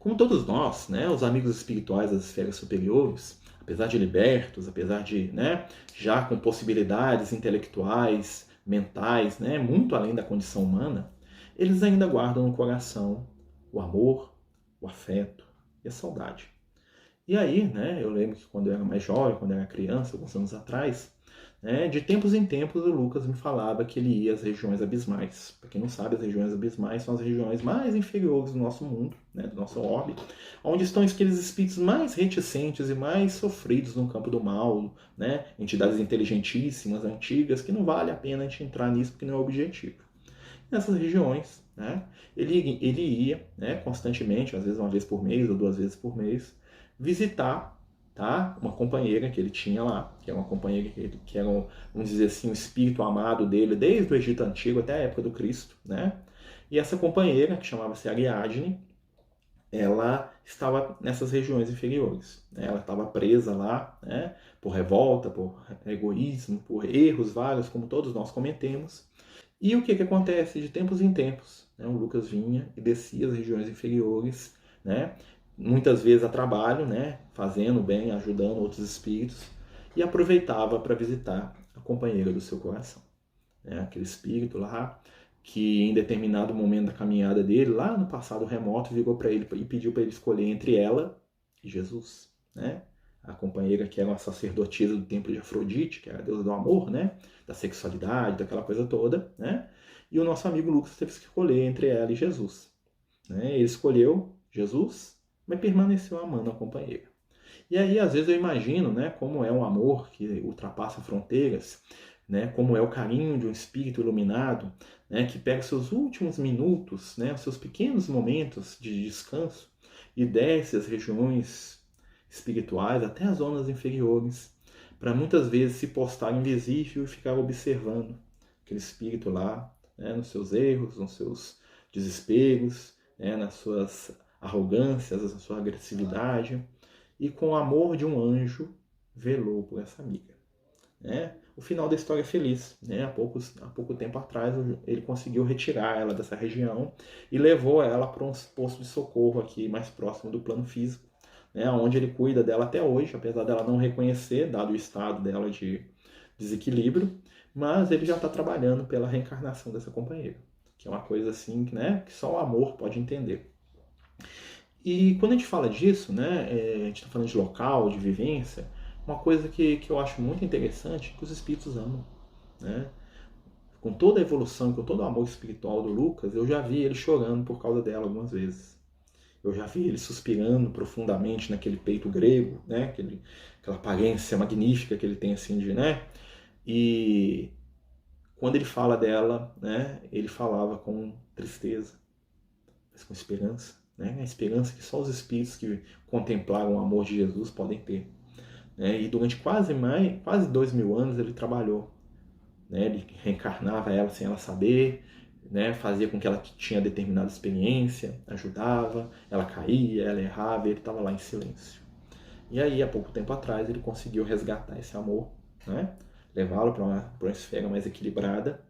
Como todos nós, né, os amigos espirituais das esferas superiores, apesar de libertos, apesar de, né, já com possibilidades intelectuais, mentais, né, muito além da condição humana, eles ainda guardam no coração o amor, o afeto e a saudade. E aí, né, eu lembro que quando eu era mais jovem, quando eu era criança, alguns anos atrás, né, de tempos em tempos o Lucas me falava que ele ia às regiões abismais. Para quem não sabe, as regiões abismais são as regiões mais inferiores do nosso mundo, né, do nosso orbe, onde estão aqueles espíritos mais reticentes e mais sofridos no campo do mal, né, entidades inteligentíssimas, antigas, que não vale a pena a gente entrar nisso porque não é o objetivo. Nessas regiões, né, ele ia, né, constantemente, às vezes uma vez por mês ou duas vezes por mês, visitar, tá, uma companheira que ele tinha lá, que era uma companheira que era, vamos dizer assim, o espírito amado dele desde o Egito Antigo até a época do Cristo, né? E essa companheira, que chamava-se Ariadne, ela estava nessas regiões inferiores, né? Ela estava presa lá, né, por revolta, por egoísmo, por erros vários, como todos nós cometemos. E o que acontece? De tempos em tempos, né, o Lucas vinha e descia as regiões inferiores, né, muitas vezes a trabalho, né, fazendo bem, ajudando outros espíritos, e aproveitava para visitar a companheira do seu coração. Né, aquele espírito lá que em determinado momento da caminhada dele, lá no passado remoto, virou para ele e pediu para ele escolher entre ela e Jesus, né? A companheira que era uma sacerdotisa do templo de Afrodite, que era a deusa do amor, né? Da sexualidade, daquela coisa toda, né? E o nosso amigo Lucas teve que escolher entre ela e Jesus, né? Ele escolheu Jesus, mas permaneceu amando a companheira. E aí, às vezes, eu imagino, né, como é um amor que ultrapassa fronteiras, né, como é o carinho de um espírito iluminado, né, que pega os seus últimos minutos, né, os seus pequenos momentos de descanso e desce às regiões espirituais, até as zonas inferiores, para muitas vezes se postar invisível e ficar observando aquele espírito lá, né, nos seus erros, nos seus desesperos, né, nas suas arrogâncias, na sua agressividade, e com o amor de um anjo velou por essa amiga. Né? O final da história é feliz. Né? Há pouco tempo atrás ele conseguiu retirar ela dessa região e levou ela para um posto de socorro aqui mais próximo do plano físico, né? Onde ele cuida dela até hoje, apesar dela não reconhecer, dado o estado dela de desequilíbrio, mas ele já está trabalhando pela reencarnação dessa companheira, que é uma coisa assim, né, que só o amor pode entender. E quando a gente fala disso, né, a gente está falando de local, de vivência, uma coisa que eu acho muito interessante é que os espíritos amam. Né? Com toda a evolução, com todo o amor espiritual do Lucas, eu já vi ele chorando por causa dela algumas vezes. Eu já vi ele suspirando profundamente naquele peito grego, né? Aquela aparência magnífica que ele tem assim de, né? E quando ele fala dela, né, ele falava com tristeza, mas com esperança. Né? A esperança que só os espíritos que contemplaram o amor de Jesus podem ter. Né? E durante quase 2000 anos ele trabalhou. Né? Ele reencarnava ela sem ela saber, né? Fazia com que ela tinha determinada experiência, ajudava, ela caía, ela errava, e ele estava lá em silêncio. E aí, há pouco tempo atrás, ele conseguiu resgatar esse amor, né? Levá-lo para uma esfera mais equilibrada.